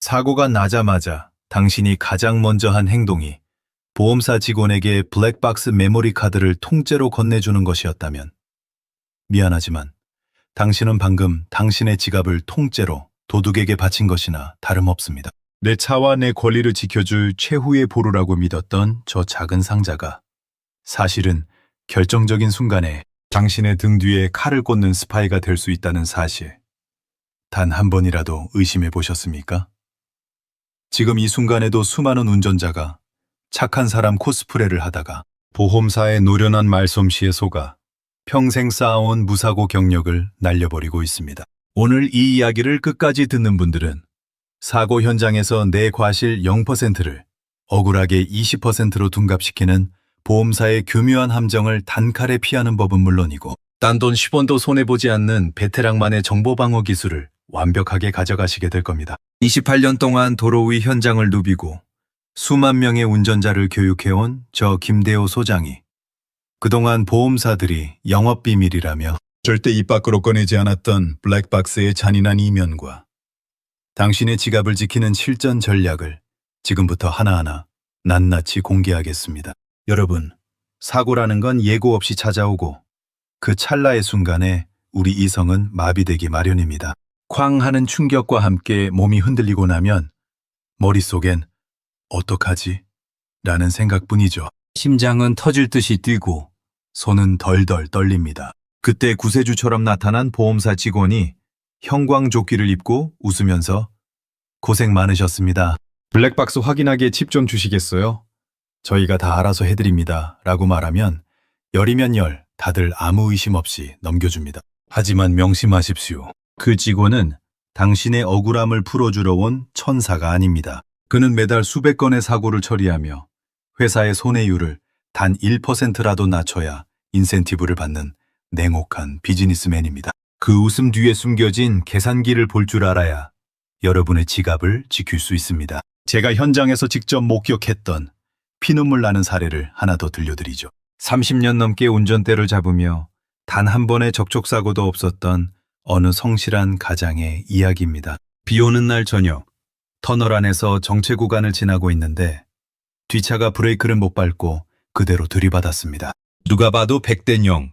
사고가 나자마자 당신이 가장 먼저 한 행동이 보험사 직원에게 블랙박스 메모리 카드를 통째로 건네주는 것이었다면 미안하지만 당신은 방금 당신의 지갑을 통째로 도둑에게 바친 것이나 다름없습니다. 내 차와 내 권리를 지켜줄 최후의 보루라고 믿었던 저 작은 상자가 사실은 결정적인 순간에 당신의 등 뒤에 칼을 꽂는 스파이가 될 수 있다는 사실, 단 한 번이라도 의심해 보셨습니까? 지금 이 순간에도 수많은 운전자가 착한 사람 코스프레를 하다가 보험사의 노련한 말솜씨에 속아 평생 쌓아온 무사고 경력을 날려버리고 있습니다. 오늘 이 이야기를 끝까지 듣는 분들은 사고 현장에서 내 과실 0%를 억울하게 20%로 둔갑시키는 보험사의 교묘한 함정을 단칼에 피하는 법은 물론이고 딴돈 10원도 손해보지 않는 베테랑만의 정보방어 기술을 완벽하게 가져가시게 될 겁니다. 28년 동안 도로 위 현장을 누비고 수만 명의 운전자를 교육해온 저 김대호 소장이 그동안 보험사들이 영업비밀이라며 절대 입 밖으로 꺼내지 않았던 블랙박스의 잔인한 이면과 당신의 지갑을 지키는 실전 전략을 지금부터 하나하나 낱낱이 공개하겠습니다. 여러분, 사고라는 건 예고 없이 찾아오고 그 찰나의 순간에 우리 이성은 마비되기 마련입니다. 쾅 하는 충격과 함께 몸이 흔들리고 나면 머릿속엔 어떡하지? 라는 생각뿐이죠. 심장은 터질 듯이 뛰고 손은 덜덜 떨립니다. 그때 구세주처럼 나타난 보험사 직원이 형광조끼를 입고 웃으면서 고생 많으셨습니다. 블랙박스 확인하기에 칩 좀 주시겠어요? 저희가 다 알아서 해드립니다. 라고 말하면 열이면 열, 다들 아무 의심 없이 넘겨줍니다. 하지만 명심하십시오. 그 직원은 당신의 억울함을 풀어주러 온 천사가 아닙니다. 그는 매달 수백 건의 사고를 처리하며 회사의 손해율을 단 1%라도 낮춰야 인센티브를 받는 냉혹한 비즈니스맨입니다. 그 웃음 뒤에 숨겨진 계산기를 볼 줄 알아야 여러분의 지갑을 지킬 수 있습니다. 제가 현장에서 직접 목격했던 피눈물 나는 사례를 하나 더 들려드리죠. 30년 넘게 운전대를 잡으며 단 한 번의 접촉사고도 없었던 어느 성실한 가장의 이야기입니다. 비 오는 날 저녁, 터널 안에서 정체 구간을 지나고 있는데 뒷차가 브레이크를 못 밟고 그대로 들이받았습니다. 누가 봐도 100대 0.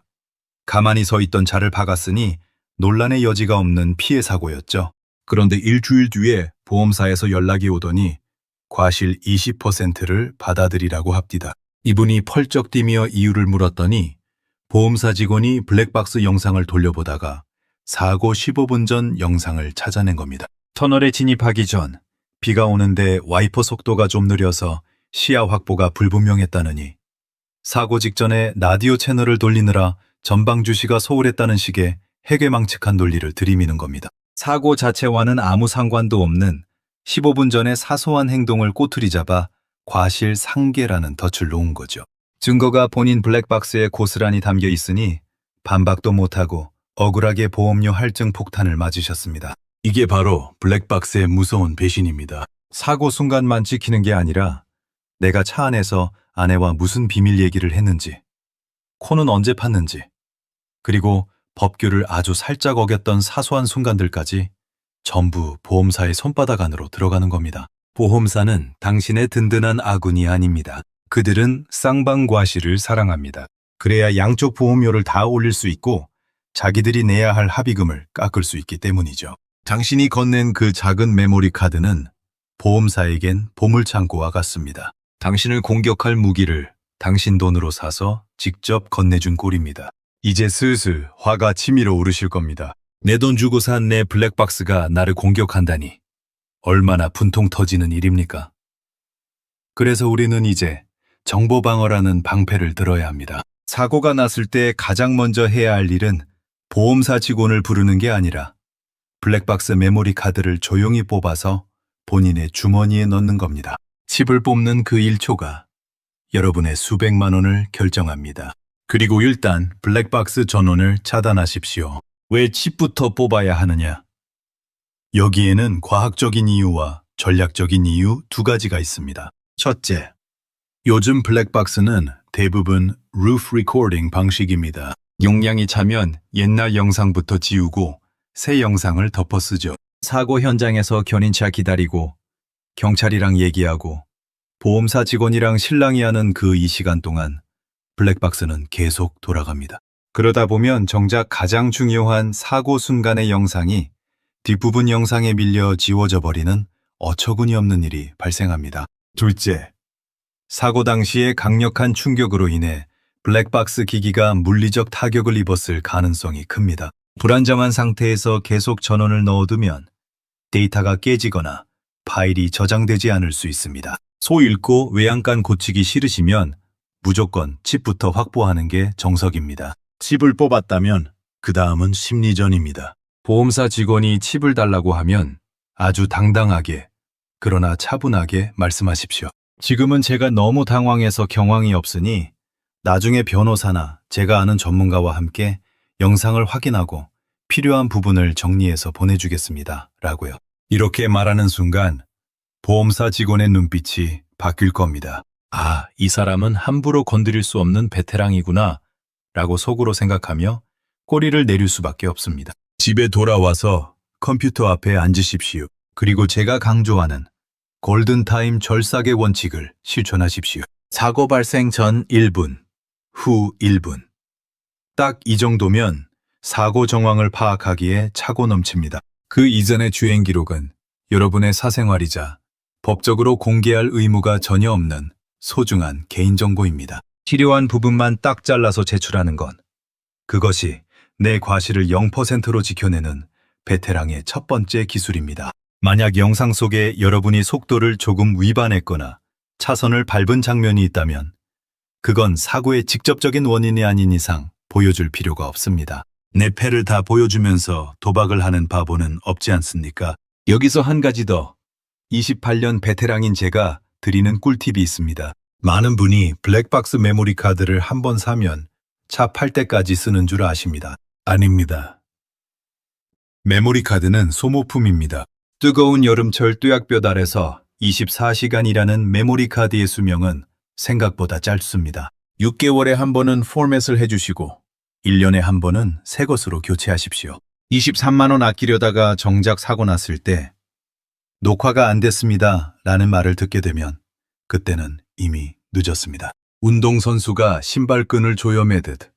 가만히 서 있던 차를 박았으니 논란의 여지가 없는 피해 사고였죠. 그런데 일주일 뒤에 보험사에서 연락이 오더니 과실 20%를 받아들이라고 합디다. 이분이 펄쩍 뛰며 이유를 물었더니 보험사 직원이 블랙박스 영상을 돌려보다가 사고 15분 전 영상을 찾아낸 겁니다. 터널에 진입하기 전 비가 오는데 와이퍼 속도가 좀 느려서 시야 확보가 불분명했다느니 사고 직전에 라디오 채널을 돌리느라 전방 주시가 소홀했다는 식의 해괴망측한 논리를 들이미는 겁니다. 사고 자체와는 아무 상관도 없는 15분 전의 사소한 행동을 꼬투리 잡아 과실 상계라는 덫을 놓은 거죠. 증거가 본인 블랙박스에 고스란히 담겨 있으니 반박도 못하고 억울하게 보험료 할증 폭탄을 맞으셨습니다. 이게 바로 블랙박스의 무서운 배신입니다. 사고 순간만 찍히는 게 아니라 내가 차 안에서 아내와 무슨 비밀 얘기를 했는지, 코는 언제 팠는지, 그리고 법규를 아주 살짝 어겼던 사소한 순간들까지 전부 보험사의 손바닥 안으로 들어가는 겁니다. 보험사는 당신의 든든한 아군이 아닙니다. 그들은 쌍방과실을 사랑합니다. 그래야 양쪽 보험료를 다 올릴 수 있고 자기들이 내야 할 합의금을 깎을 수 있기 때문이죠. 당신이 건넨 그 작은 메모리 카드는 보험사에겐 보물창고와 같습니다. 당신을 공격할 무기를 당신 돈으로 사서 직접 건네준 꼴입니다. 이제 슬슬 화가 치밀어 오르실 겁니다. 내 돈 주고 산 내 블랙박스가 나를 공격한다니 얼마나 분통 터지는 일입니까? 그래서 우리는 이제 정보방어라는 방패를 들어야 합니다. 사고가 났을 때 가장 먼저 해야 할 일은 보험사 직원을 부르는 게 아니라 블랙박스 메모리 카드를 조용히 뽑아서 본인의 주머니에 넣는 겁니다. 칩을 뽑는 그 1초가 여러분의 수백만 원을 결정합니다. 그리고 일단 블랙박스 전원을 차단하십시오. 왜 칩부터 뽑아야 하느냐? 여기에는 과학적인 이유와 전략적인 이유 두 가지가 있습니다. 첫째, 요즘 블랙박스는 대부분 roof recording 방식입니다. 용량이 차면 옛날 영상부터 지우고 새 영상을 덮어 쓰죠. 사고 현장에서 견인차 기다리고 경찰이랑 얘기하고 보험사 직원이랑 실랑이 하는 그 이 시간 동안 블랙박스는 계속 돌아갑니다. 그러다 보면 정작 가장 중요한 사고 순간의 영상이 뒷부분 영상에 밀려 지워져 버리는 어처구니 없는 일이 발생합니다. 둘째, 사고 당시의 강력한 충격으로 인해 블랙박스 기기가 물리적 타격을 입었을 가능성이 큽니다. 불안정한 상태에서 계속 전원을 넣어두면 데이터가 깨지거나 파일이 저장되지 않을 수 있습니다. 소 읽고 외양간 고치기 싫으시면 무조건 칩부터 확보하는 게 정석입니다. 칩을 뽑았다면 그 다음은 심리전입니다. 보험사 직원이 칩을 달라고 하면 아주 당당하게 그러나 차분하게 말씀하십시오. 지금은 제가 너무 당황해서 경황이 없으니 나중에 변호사나 제가 아는 전문가와 함께 영상을 확인하고 필요한 부분을 정리해서 보내주겠습니다. 라고요. 이렇게 말하는 순간 보험사 직원의 눈빛이 바뀔 겁니다. 아, 이 사람은 함부로 건드릴 수 없는 베테랑이구나 라고 속으로 생각하며 꼬리를 내릴 수밖에 없습니다. 집에 돌아와서 컴퓨터 앞에 앉으십시오. 그리고 제가 강조하는 골든타임 절삭의 원칙을 실천하십시오. 사고 발생 전 1분, 후 1분. 딱 이 정도면 사고 정황을 파악하기에 차고 넘칩니다. 그 이전의 주행 기록은 여러분의 사생활이자 법적으로 공개할 의무가 전혀 없는 소중한 개인정보입니다. 필요한 부분만 딱 잘라서 제출하는 건 그것이 내 과실을 0%로 지켜내는 베테랑의 첫 번째 기술입니다. 만약 영상 속에 여러분이 속도를 조금 위반했거나 차선을 밟은 장면이 있다면 그건 사고의 직접적인 원인이 아닌 이상 보여줄 필요가 없습니다. 내 패를 다 보여주면서 도박을 하는 바보는 없지 않습니까? 여기서 한 가지 더. 28년 베테랑인 제가 드리는 꿀팁이 있습니다. 많은 분이 블랙박스 메모리 카드를 한 번 사면 차 팔 때까지 쓰는 줄 아십니다. 아닙니다. 메모리 카드는 소모품입니다. 뜨거운 여름철 뙤약볕 아래서 24시간이라는 메모리 카드의 수명은 생각보다 짧습니다. 6개월에 한 번은 포맷을 해주시고 1년에 한 번은 새 것으로 교체하십시오. 23만 원 아끼려다가 정작 사고 났을 때 녹화가 안 됐습니다 라는 말을 듣게 되면 그때는 이미 늦었습니다. 운동선수가 신발끈을 조여매듯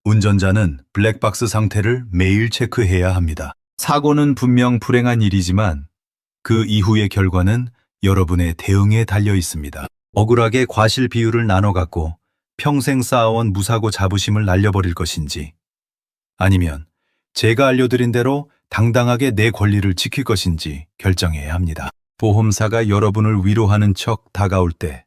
운전자는 블랙박스 상태를 매일 체크해야 합니다. 사고는 분명 불행한 일이지만 그 이후의 결과는 여러분의 대응에 달려 있습니다. 억울하게 과실 비율을 나눠 갖고 평생 쌓아온 무사고 자부심을 날려버릴 것인지 아니면 제가 알려드린 대로 당당하게 내 권리를 지킬 것인지 결정해야 합니다. 보험사가 여러분을 위로하는 척 다가올 때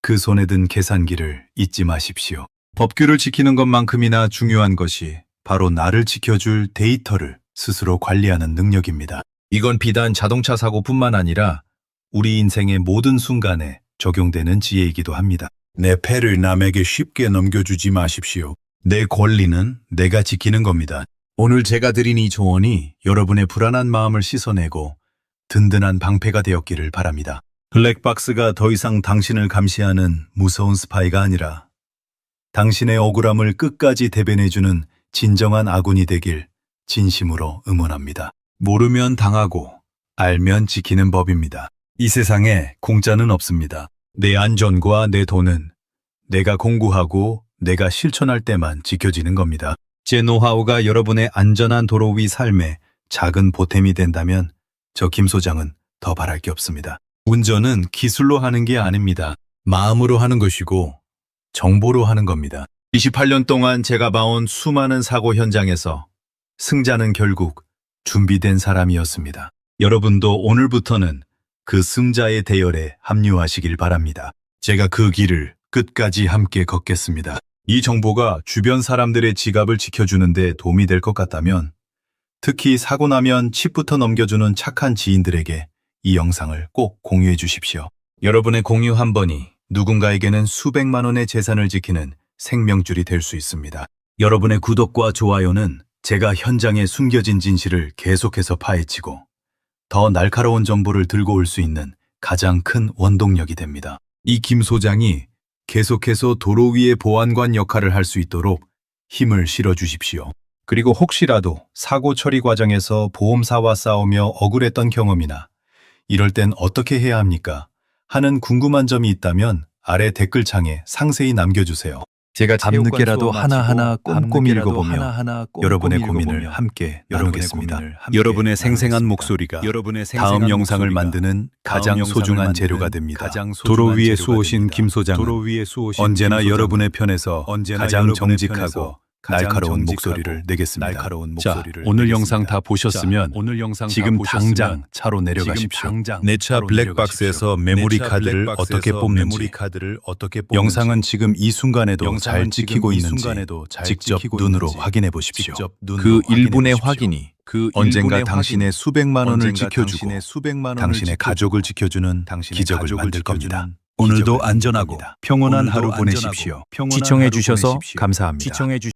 그 손에 든 계산기를 잊지 마십시오. 법규를 지키는 것만큼이나 중요한 것이 바로 나를 지켜줄 데이터를 스스로 관리하는 능력입니다. 이건 비단 자동차 사고뿐만 아니라 우리 인생의 모든 순간에 적용되는 지혜이기도 합니다. 내 패를 남에게 쉽게 넘겨주지 마십시오. 내 권리는 내가 지키는 겁니다. 오늘 제가 드린 이 조언이 여러분의 불안한 마음을 씻어내고 든든한 방패가 되었기를 바랍니다. 블랙박스가 더 이상 당신을 감시하는 무서운 스파이가 아니라 당신의 억울함을 끝까지 대변해주는 진정한 아군이 되길 진심으로 응원합니다. 모르면 당하고 알면 지키는 법입니다. 이 세상에 공짜는 없습니다. 내 안전과 내 돈은 내가 공부하고 내가 실천할 때만 지켜지는 겁니다. 제 노하우가 여러분의 안전한 도로 위 삶에 작은 보탬이 된다면 저 김 소장은 더 바랄 게 없습니다. 운전은 기술로 하는 게 아닙니다. 마음으로 하는 것이고 정보로 하는 겁니다. 28년 동안 제가 봐온 수많은 사고 현장에서 승자는 결국 준비된 사람이었습니다. 여러분도 오늘부터는 그 승자의 대열에 합류하시길 바랍니다. 제가 그 길을 끝까지 함께 걷겠습니다. 이 정보가 주변 사람들의 지갑을 지켜주는 데 도움이 될 것 같다면 특히 사고 나면 칩부터 넘겨주는 착한 지인들에게 이 영상을 꼭 공유해 주십시오. 여러분의 공유 한 번이 누군가에게는 수백만 원의 재산을 지키는 생명줄이 될 수 있습니다. 여러분의 구독과 좋아요는 제가 현장에 숨겨진 진실을 계속해서 파헤치고 더 날카로운 정보를 들고 올 수 있는 가장 큰 원동력이 됩니다. 이 김 소장이 계속해서 도로 위의 보안관 역할을 할 수 있도록 힘을 실어 주십시오. 그리고 혹시라도 사고 처리 과정에서 보험사와 싸우며 억울했던 경험이나 이럴 땐 어떻게 해야 합니까? 하는 궁금한 점이 있다면 아래 댓글창에 상세히 남겨주세요. 제가 밤늦게라도 하나하나 꼼꼼히 읽어보며 여러분의 고민을 함께 나누겠습니다. 여러분의 생생한 목소리가 다음 영상을 만드는 가장 소중한 재료가 됩니다. 도로 위에 쏘오신 김 소장은 언제나 여러분의 편에서 가장 정직하고 날카로운 목소리를 내겠습니다. 자, 오늘 영상 다 보셨으면 지금 당장 차로 내려가십시오. 내 차 블랙박스에서 메모리 카드를 어떻게 뽑는지 영상은 지금 이 순간에도 잘 찍히고 있는지 직접 눈으로 확인해 보십시오. 그 1분의 확인이 언젠가 당신의 수백만 원을 지켜주고 당신의 가족을 지켜주는 기적을 만들 겁니다. 오늘도 안전하고 평온한 하루 보내십시오. 시청해 주셔서 감사합니다.